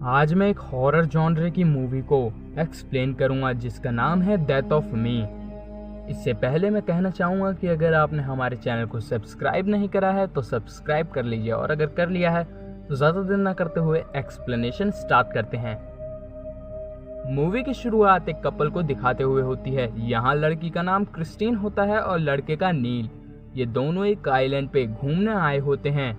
आज मैं एक हॉरर जॉनर की मूवी को एक्सप्लेन करूंगा जिसका नाम है डेथ ऑफ मी। इससे पहले मैं कहना चाहूँगा कि अगर आपने हमारे चैनल को सब्सक्राइब नहीं करा है तो सब्सक्राइब कर लीजिए, और अगर कर लिया है तो ज़्यादा देर ना करते हुए एक्सप्लेनेशन स्टार्ट करते हैं। मूवी की शुरुआत एक कपल को दिखाते हुए होती है। यहाँ लड़की का नाम क्रिस्टीन होता है और लड़के का नील। ये दोनों एक आइलैंड पे घूमने आए होते हैं।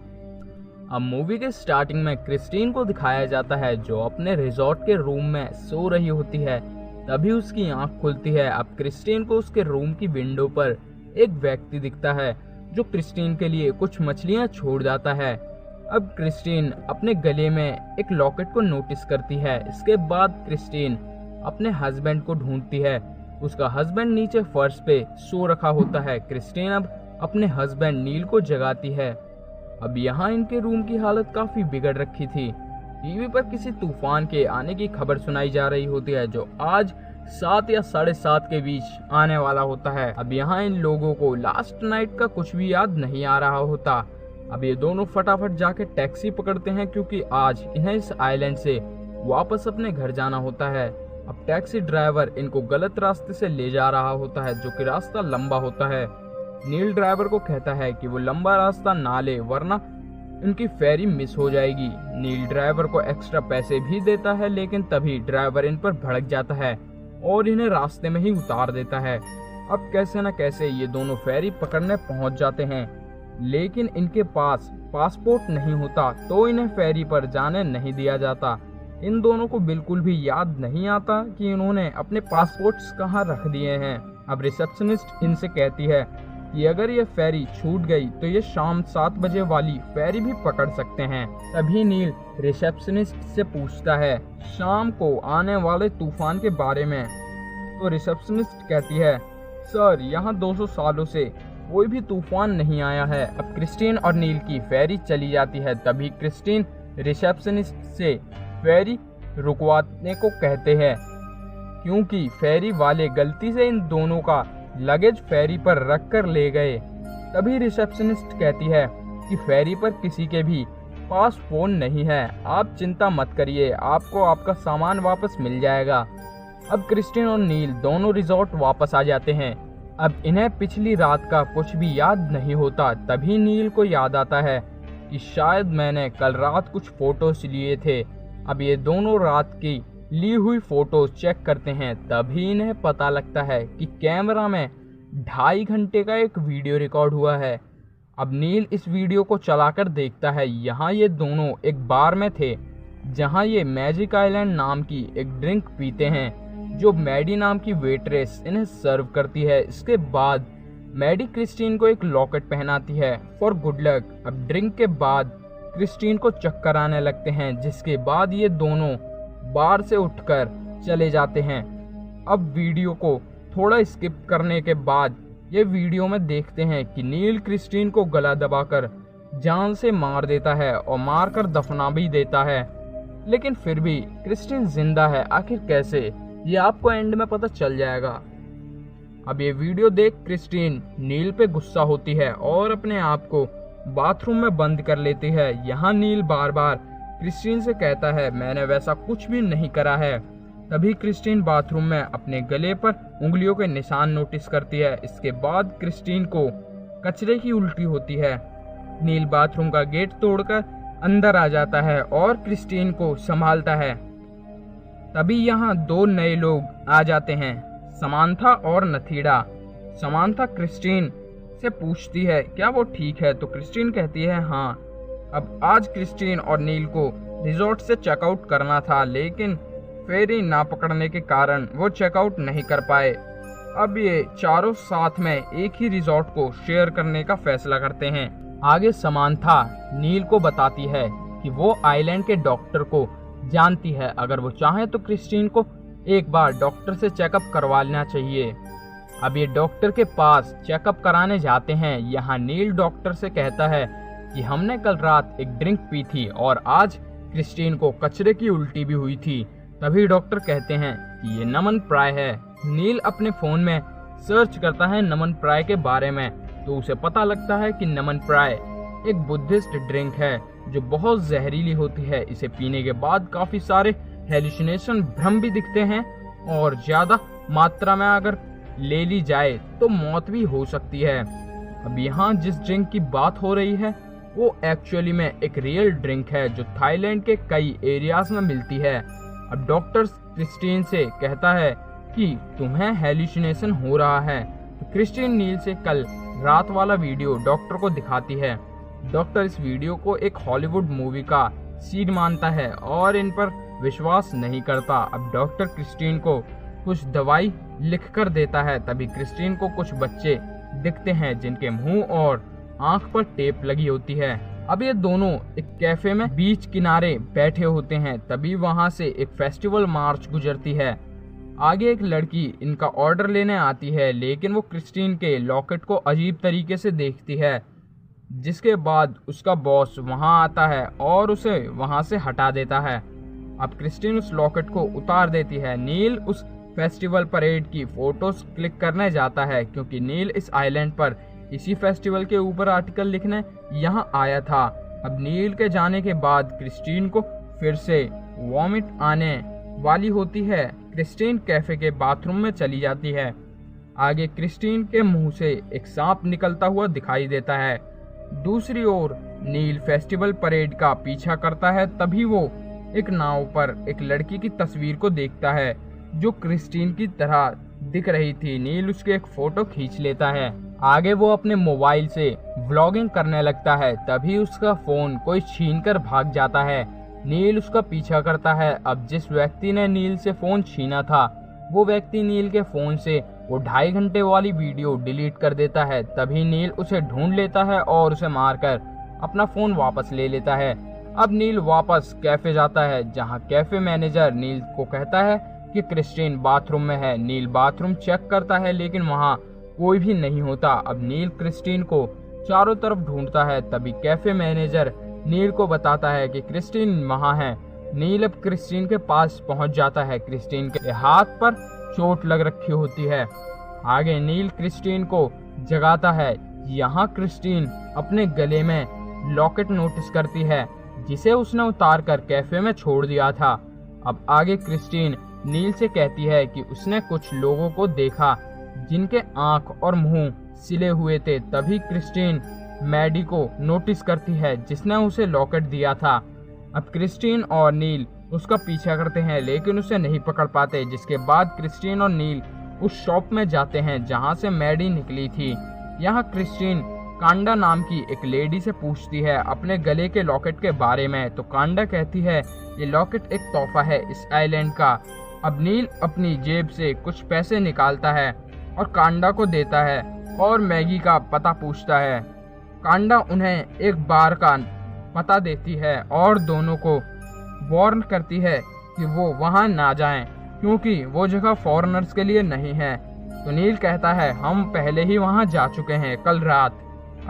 अब मूवी के स्टार्टिंग में क्रिस्टीन को दिखाया जाता है जो अपने रिजॉर्ट के रूम में सो रही होती है। तभी उसकी आंख खुलती है। अब क्रिस्टीन को उसके रूम की विंडो पर एक व्यक्ति दिखता है जो क्रिस्टीन के लिए कुछ मछलियां छोड़ जाता है। अब क्रिस्टीन अपने गले में एक लॉकेट को नोटिस करती है। इसके बाद क्रिस्टीन अपने हस्बैंड को ढूंढती है। उसका हस्बैंड नीचे फर्श पे सो रखा होता है। क्रिस्टीन अब अपने हस्बैंड नील को जगाती है। अब यहाँ इनके रूम की हालत काफी बिगड़ रखी थी। टीवी पर किसी तूफान के आने की खबर सुनाई जा रही होती है जो आज 7 या 7:30 के बीच आने वाला होता है। अब यहाँ इन लोगों को लास्ट नाइट का कुछ भी याद नहीं आ रहा होता। अब ये दोनों फटाफट जाके टैक्सी पकड़ते हैं क्योंकि आज इन्हें इस आइलैंड से वापस अपने घर जाना होता है। अब टैक्सी ड्राइवर इनको गलत रास्ते से ले जा रहा होता है जो कि रास्ता लंबा होता है। नील ड्राइवर को कहता है कि वो लंबा रास्ता ना ले वरना उनकी फेरी मिस हो जाएगी। नील ड्राइवर को एक्स्ट्रा पैसे भी देता है, लेकिन तभी ड्राइवर इन पर भड़क जाता है और इन्हें रास्ते में ही उतार देता है। अब कैसे न कैसे ये दोनों फेरी पकड़ने पहुंच जाते हैं, लेकिन इनके पास पासपोर्ट नहीं होता तो इन्हें फेरी पर जाने नहीं दिया जाता। इन दोनों को बिल्कुल भी याद नहीं आता कि इन्होंने अपने पासपोर्ट्स कहाँ रख दिए हैं। अब रिसेप्शनिस्ट इनसे कहती है कि अगर ये फेरी छूट गई तो ये शाम 7 बजे वाली फेरी भी पकड़ सकते हैं। तभी नील रिसेप्शनिस्ट से पूछता है शाम को आने वाले तूफान के बारे में। तो रिसेप्शनिस्ट कहती है सर, यहाँ 200 सालों से कोई भी तूफान नहीं आया है। अब क्रिस्टीन और नील की फेरी चली जाती है। तभी क्रिस्टीन रिसेप्शनिस्ट से फेरी रुकवाने को कहते हैं क्योंकि फेरी वाले गलती से इन दोनों का लगेज फेरी पर रख कर ले गए। तभी रिसेप्शनिस्ट कहती है कि फेरी पर किसी के भी पास फोन नहीं है, आप चिंता मत करिए, आपको आपका सामान वापस मिल जाएगा। अब क्रिस्टीन और नील दोनों रिजॉर्ट वापस आ जाते हैं। अब इन्हें पिछली रात का कुछ भी याद नहीं होता। तभी नील को याद आता है कि शायद मैंने कल रात कुछ फोटोज लिए थे। अब ये दोनों रात की ली हुई फोटोज चेक करते हैं। तभी इन्हें पता लगता है कि कैमरा में 2.5 घंटे का एक वीडियो रिकॉर्ड हुआ है। अब नील इस वीडियो को चलाकर देखता है। यहाँ ये दोनों एक बार में थे जहाँ ये मैजिक आइलैंड नाम की एक ड्रिंक पीते हैं जो मैडी नाम की वेट्रेस इन्हें सर्व करती है। इसके बाद मैडी क्रिस्टीन को एक लॉकेट पहनाती है फॉर गुड लक। अब ड्रिंक के बाद क्रिस्टीन को चक्कर आने लगते हैं, जिसके बाद ये दोनों बार से उठकर चले जाते हैं। अब वीडियो को थोड़ा स्किप करने के बाद ये वीडियो में देखते हैं कि नील क्रिस्टीन को गला दबाकर जान से मार देता है और मारकर दफना भी देता है, लेकिन फिर भी क्रिस्टीन जिंदा है। आखिर कैसे, ये आपको एंड में पता चल जाएगा। अब ये वीडियो देख क्रिस्टीन नील पे गुस्सा होती है और अपने आप को बाथरूम में बंद कर लेती है। यहाँ नील बार बार क्रिस्टीन से कहता है मैंने वैसा कुछ भी नहीं करा है। तभी क्रिस्टीन बाथरूम में अपने गले पर उंगलियों के निशान नोटिस करती है। इसके बाद क्रिस्टीन को कचरे की उल्टी होती है। नील बाथरूम का गेट तोड़कर अंदर आ जाता है और क्रिस्टीन को संभालता है। तभी यहाँ 2 नए लोग आ जाते हैं, समांथा और नथीडा। समांथा क्रिस्टीन से पूछती है क्या वो ठीक है, तो क्रिस्टीन कहती है हाँ। अब आज क्रिस्टीन और नील को रिजॉर्ट से चेकआउट करना था, लेकिन फेरी ना पकड़ने के कारण वो चेकआउट नहीं कर पाए। अब ये चारों साथ में एक ही रिजॉर्ट को शेयर करने का फैसला करते हैं। आगे समांथा नील को बताती है कि वो आइलैंड के डॉक्टर को जानती है। अगर वो चाहे तो क्रिस्टीन को एक बार डॉक्टर से चेकअप करवा लेना चाहिए। अब ये डॉक्टर के पास चेकअप कराने जाते हैं। यहाँ नील डॉक्टर से कहता है कि हमने कल रात एक ड्रिंक पी थी और आज क्रिस्टीन को कचरे की उल्टी भी हुई थी। तभी डॉक्टर कहते हैं कि ये नमन प्राय है। नील अपने फोन में सर्च करता है नमन प्राय के बारे में, तो उसे पता लगता है कि नमन प्राय एक बुद्धिस्ट ड्रिंक है जो बहुत जहरीली होती है। इसे पीने के बाद काफी सारे हेलुसिनेशन, भ्रम भी दिखते हैं और ज्यादा मात्रा में अगर ले ली जाए तो मौत भी हो सकती है। अब यहाँ जिस ड्रिंक की बात हो रही है वो एक्चुअली में एक रियल ड्रिंक है जो थाईलैंड के कई एरियाज में मिलती है। अब डॉक्टर क्रिस्टीन से कहता है कि तुम्हें हेलुसिनेशन हो रहा है। तो क्रिस्टीन नील से कल रात वाला वीडियो डॉक्टर को दिखाती है। डॉक्टर इस वीडियो को एक हॉलीवुड मूवी का सीन मानता है और इन पर विश्वास नहीं करता। अब डॉक्टर क्रिस्टीन को कुछ दवाई लिख कर देता है। तभी क्रिस्टीन को कुछ बच्चे दिखते हैं जिनके मुंह और आंख पर टेप लगी होती है। अब ये दोनों एक कैफे में बीच किनारे बैठे होते हैं। तभी वहां से एक फेस्टिवल मार्च गुजरती है। आगे एक लड़की इनका ऑर्डर लेने आती है, लेकिन वो क्रिस्टीन के लॉकेट को अजीब तरीके से देखती है, जिसके बाद उसका बॉस वहां आता है और उसे वहां से हटा देता है। अब क्रिस्टीन उस लॉकेट को उतार देती है। नील उस फेस्टिवल परेड की फोटोज क्लिक करने जाता है क्योंकि नील इस आइलैंड पर इसी फेस्टिवल के ऊपर आर्टिकल लिखने यहाँ आया था। अब नील के जाने के बाद क्रिस्टीन को फिर से वॉमिट आने वाली होती है। क्रिस्टीन कैफे के बाथरूम में चली जाती है। आगे क्रिस्टीन के मुंह से एक सांप निकलता हुआ दिखाई देता है। दूसरी ओर नील फेस्टिवल परेड का पीछा करता है। तभी वो एक नाव पर एक लड़की की तस्वीर को देखता है जो क्रिस्टीन की तरह दिख रही थी। नील उसकी एक फोटो खींच लेता है। आगे वो अपने मोबाइल से व्लॉगिंग करने लगता है। तभी उसका फोन कोई छीनकर भाग जाता है। नील उसका पीछा करता है। अब जिस व्यक्ति ने नील से फोन छीना था वो व्यक्ति नील के फोन से वो 2.5 घंटे वाली वीडियो डिलीट कर देता है। तभी नील उसे ढूंढ लेता है और उसे मारकर अपना फोन वापस ले लेता है। अब नील वापस कैफे जाता है जहां कैफे मैनेजर नील को कहता है कि क्रिस्टीन बाथरूम में है। नील बाथरूम चेक करता है लेकिन वहां कोई भी नहीं होता। अब नील क्रिस्टीन को चारों तरफ ढूंढता है। तभी कैफे मैनेजर नील को बताता है कि क्रिस्टीन वहां है। नील अब क्रिस्टीन के पास पहुंच जाता है। क्रिस्टीन के हाथ पर चोट लग रखी होती है। आगे नील क्रिस्टीन को जगाता है। यहाँ क्रिस्टीन अपने गले में लॉकेट नोटिस करती है जिसे उसने उतार कर कैफे में छोड़ दिया था। अब आगे क्रिस्टीन नील से कहती है कि उसने कुछ लोगों को देखा जिनके आंख और मुंह सिले हुए थे। तभी क्रिस्टीन मैडी को नोटिस करती है जिसने उसे लॉकेट दिया था। अब क्रिस्टीन और नील उसका पीछा करते हैं लेकिन उसे नहीं पकड़ पाते, जिसके बाद क्रिस्टीन और नील उस शॉप में जाते हैं जहां से मैडी निकली थी। यहाँ क्रिस्टीन कांडा नाम की एक लेडी से पूछती है अपने गले के लॉकेट के बारे में। तो कांडा कहती है ये लॉकेट एक तोहफा है इस आइलैंड का। अब नील अपनी जेब से कुछ पैसे निकालता है और कांडा को देता है और मैगी का पता पूछता है। कांडा उन्हें एक बार का पता देती है और दोनों को वार्न करती है कि वो वहां ना जाएं क्योंकि वो जगह फॉरेनर्स के लिए नहीं है। तो नील कहता है हम पहले ही वहां जा चुके हैं कल रात।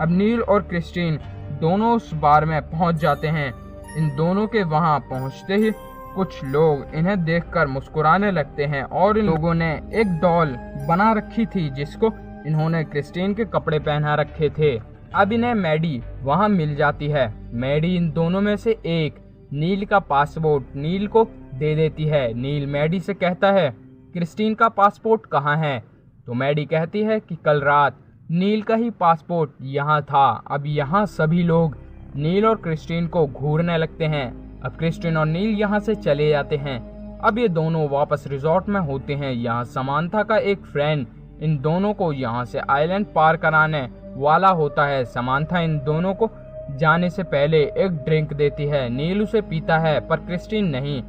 अब नील और क्रिस्टीन दोनों उस बार में पहुंच जाते हैं। इन दोनों के वहां पहुंचते ही कुछ लोग इन्हें देखकर मुस्कुराने लगते हैं और इन लोगों ने एक डॉल बना रखी थी जिसको इन्होंने क्रिस्टीन के कपड़े पहना रखे थे। अब इन्हें मैडी वहां मिल जाती है। मैडी इन दोनों में से एक नील का पासपोर्ट नील को दे देती है। नील मैडी से कहता है क्रिस्टीन का पासपोर्ट कहाँ है? तो मैडी कहती है कि कल रात नील का ही पासपोर्ट यहाँ था। अब यहाँ सभी लोग नील और क्रिस्टीन को घूरने लगते हैं। अब क्रिस्टीन और नील यहाँ से चले जाते हैं। अब ये दोनों वापस रिजॉर्ट में होते हैं। यहाँ समांथा का एक फ्रेंड इन दोनों को यहाँ से आइलैंड पार कराने वाला होता है। समांथा इन दोनों को जाने से पहले एक ड्रिंक देती है। नील उसे पीता है पर क्रिस्टीन नहीं।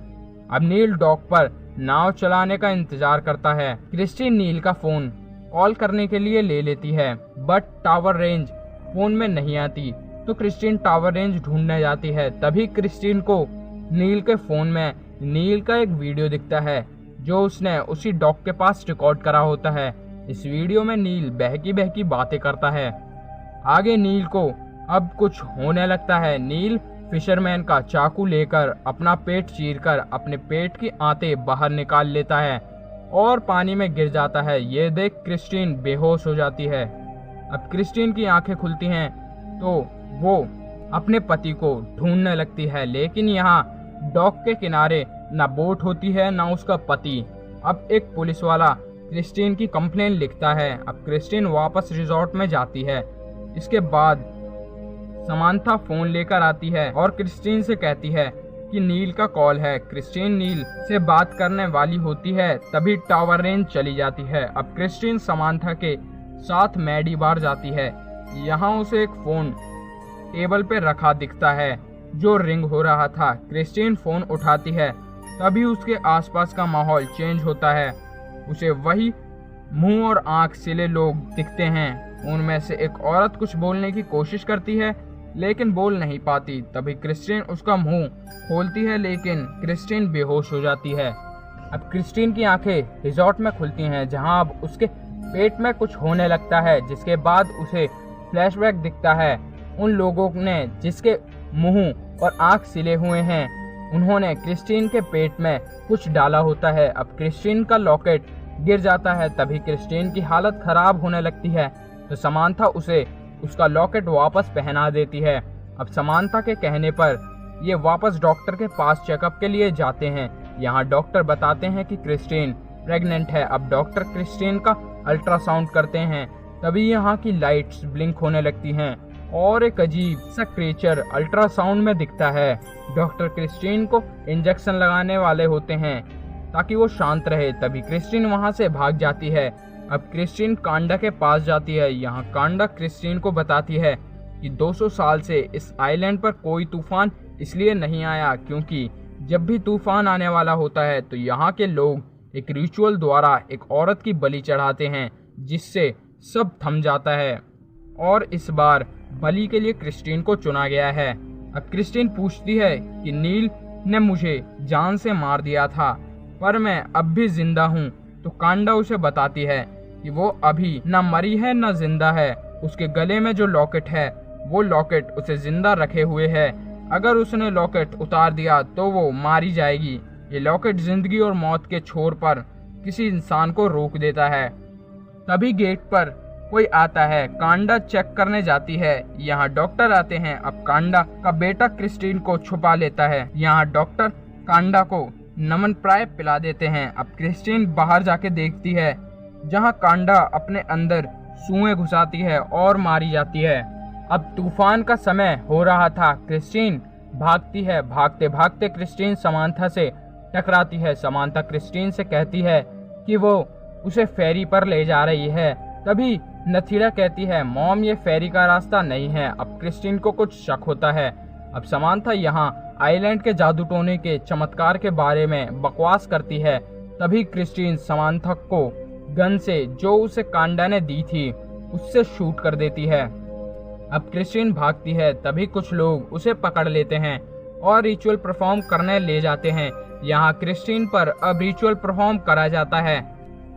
अब नील डॉक पर नाव चलाने का इंतजार करता है। क्रिस्टीन नील का फोन कॉल करने के लिए ले लेती है बट टावर रेंज फोन में नहीं आती। तो क्रिस्टीन टावर रेंज ढूंढने जाती है। तभी क्रिस्टीन को नील के फोन में नील का एक वीडियो दिखता है जो उसने उसी डॉक के पास रिकॉर्ड करा होता है। इस वीडियो में नील बहकी बहकी बातें करता है। आगे नील को अब कुछ होने लगता है। नील फिशरमैन का चाकू लेकर अपना पेट चीरकर अपने पेट की आंतें बाहर निकाल लेता है और पानी में गिर जाता है। ये देख क्रिस्टीन बेहोश हो जाती है। अब क्रिस्टीन की आंखें खुलती हैं तो वो अपने पति को ढूंढने लगती है, लेकिन यहाँ डॉक के किनारे न बोट होती है न उसका पति। अब एक पुलिस वाला क्रिस्टीन की कंप्लेन लिखता है। अब क्रिस्टीन वापस रिजॉर्ट में जाती है। इसके बाद समांथा फोन लेकर आती है और क्रिस्टीन से कहती है कि नील का कॉल है। क्रिस्टीन नील से बात करने वाली होती है, तभी टावर रेंज चली जाती है। अब क्रिस्टीन समांथा के साथ मैडी बार जाती है। यहाँ उसे एक फोन टेबल पे रखा दिखता है जो रिंग हो रहा था। क्रिस्टीन फोन उठाती है, तभी उसके आसपास का माहौल चेंज होता है। उसे वही मुंह और आंख सिले लोग दिखते हैं। उनमें से एक औरत कुछ बोलने की कोशिश करती है लेकिन बोल नहीं पाती। तभी क्रिस्टीन उसका मुंह खोलती है, लेकिन क्रिस्टीन बेहोश हो जाती है। अब क्रिस्टीन की आंखें रिजॉर्ट में खुलती हैं, जहां अब उसके पेट में कुछ होने लगता है। जिसके बाद उसे फ्लैशबैक दिखता है उन लोगों ने जिसके मुंह और आंख सिले हुए हैं। उन्होंने क्रिस्टीन के पेट में कुछ डाला होता है। अब क्रिस्टीन का लॉकेट गिर जाता है, तभी क्रिस्टीन की हालत खराब होने लगती है। तो समांथा उसे उसका लॉकेट वापस पहना देती है। अब समांथा के कहने पर ये वापस डॉक्टर के पास चेकअप के लिए जाते हैं। यहाँ डॉक्टर बताते हैं कि क्रिस्टीन प्रेग्नेंट है। अब डॉक्टर क्रिस्टीन का अल्ट्रासाउंड करते हैं, तभी यहाँ की लाइट्स ब्लिंक होने लगती हैं और एक अजीब सा क्रिएचर अल्ट्रासाउंड में दिखता है। डॉक्टर क्रिस्टीन को इंजेक्शन लगाने वाले होते हैं ताकि वो शांत रहे। तभी क्रिस्टीन वहाँ से भाग जाती है। अब क्रिस्टीन कांडा के पास जाती है। यहाँ कांडा क्रिस्टीन को बताती है कि 200 साल से इस आइलैंड पर कोई तूफान इसलिए नहीं आया क्योंकि जब भी तूफान आने वाला होता है तो यहाँ के लोग एक रिचुअल द्वारा एक औरत की बलि चढ़ाते हैं, जिससे सब थम जाता है। और इस बार बलि के लिए क्रिस्टीन को चुना गया है। अब क्रिस्टीन पूछती है कि नील ने मुझे जान से मार दिया था, पर मैं अब भी जिंदा हूँ। तो कांडा उसे बताती है कि वो अभी न मरी है न जिंदा है। उसके गले में जो लॉकेट है वो लॉकेट उसे जिंदा रखे हुए है। अगर उसने लॉकेट उतार दिया तो वो मारी जाएगी। ये लॉकेट जिंदगी और मौत के छोर पर किसी इंसान को रोक देता है। तभी गेट पर कोई आता है। कांडा चेक करने जाती है। यहाँ डॉक्टर आते हैं। अब कांडा का बेटा क्रिस्टीन को छुपा लेता है। यहाँ डॉक्टर कांडा को नमन प्राय पिला देते हैं। अब क्रिस्टीन बाहर जाके देखती है, जहाँ कांडा अपने अंदर सुएं घुसाती है और मारी जाती है। अब तूफान का समय हो रहा था। क्रिस्टीन भागती है। भागते भागते क्रिस्टीन समांथा से टकराती है। समांथा क्रिस्टीन से कहती है कि वो उसे फेरी पर ले जा रही है। तभी नथीड़ा कहती है, मॉम ये फेरी का रास्ता नहीं है। अब क्रिस्टीन को कुछ शक होता है। अब समांथा यहाँ आइलैंड के जादू टोने के चमत्कार के बारे में बकवास करती है। तभी क्रिस्टीन समांथा को गन से जो उसे कांडा ने दी थी उससे शूट कर देती है। अब क्रिस्टीन भागती है, तभी कुछ लोग उसे पकड़ लेते हैं और रिचुअल परफॉर्म करने ले जाते हैं। यहाँ क्रिस्टीन पर अब रिचुअल परफॉर्म करा जाता है।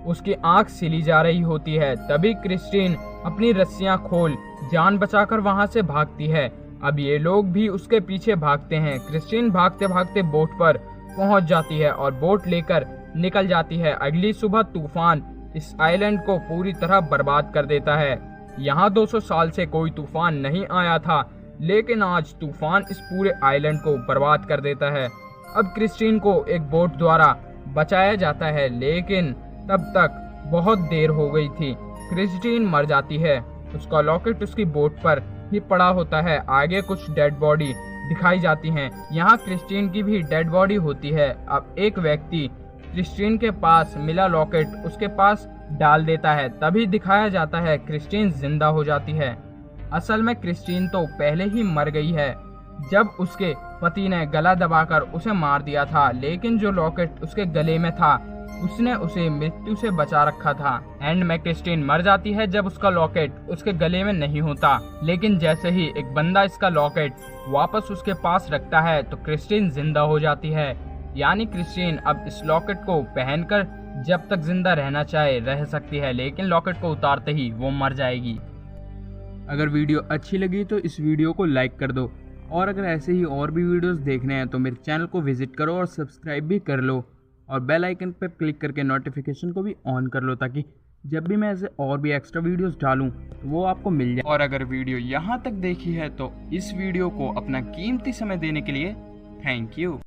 उसकी आंख सिली जा रही होती है। तभी क्रिस्टीन अपनी रस्सियां खोल जान बचाकर वहां से भागती है। अब ये लोग भी उसके पीछे भागते हैं। क्रिस्टीन भागते भागते बोट पर पहुंच जाती है और बोट लेकर निकल जाती है। अगली सुबह तूफान इस आइलैंड को पूरी तरह बर्बाद कर देता है। यहाँ 200 साल से कोई तूफान नहीं आया था, लेकिन आज तूफान इस पूरे आइलैंड को बर्बाद कर देता है। अब क्रिस्टीन को एक बोट द्वारा बचाया जाता है, लेकिन तब तक बहुत देर हो गई थी। क्रिस्टीन मर जाती है। उसका लॉकेट उसकी बोट पर ही पड़ा होता है। आगे कुछ डेड बॉडी दिखाई जाती हैं। यहाँ क्रिस्टीन की भी डेड बॉडी होती है। अब एक व्यक्ति क्रिस्टीन के पास मिला लॉकेट उसके पास डाल देता है। तभी दिखाया जाता है क्रिस्टीन जिंदा हो जाती है। असल में क्रिस्टीन तो पहले ही मर गई है, जब उसके पति ने गला दबाकर उसे मार दिया था। लेकिन जो लॉकेट उसके गले में था उसने उसे मृत्यु से बचा रखा था। एंड में क्रिस्टीन मर जाती है जब उसका लॉकेट उसके गले में नहीं होता। लेकिन जैसे ही एक बंदा इसका लॉकेट वापस उसके पास रखता है तो क्रिस्टीन जिंदा हो जाती है। यानी क्रिस्टीन अब इस लॉकेट को पहनकर जब तक जिंदा रहना चाहे रह सकती है, लेकिन लॉकेट को उतारते ही वो मर जाएगी। अगर वीडियो अच्छी लगी तो इस वीडियो को लाइक कर दो, और अगर ऐसे ही और भी वीडियोस देखने हैं तो मेरे चैनल को विजिट करो और सब्सक्राइब भी कर लो, और बेल आइकन पर क्लिक करके नोटिफिकेशन को भी ऑन कर लो, ताकि जब भी मैं ऐसे और भी एक्स्ट्रा वीडियोस डालूं तो वो आपको मिल जाए। और अगर वीडियो यहाँ तक देखी है तो इस वीडियो को अपना कीमती समय देने के लिए थैंक यू।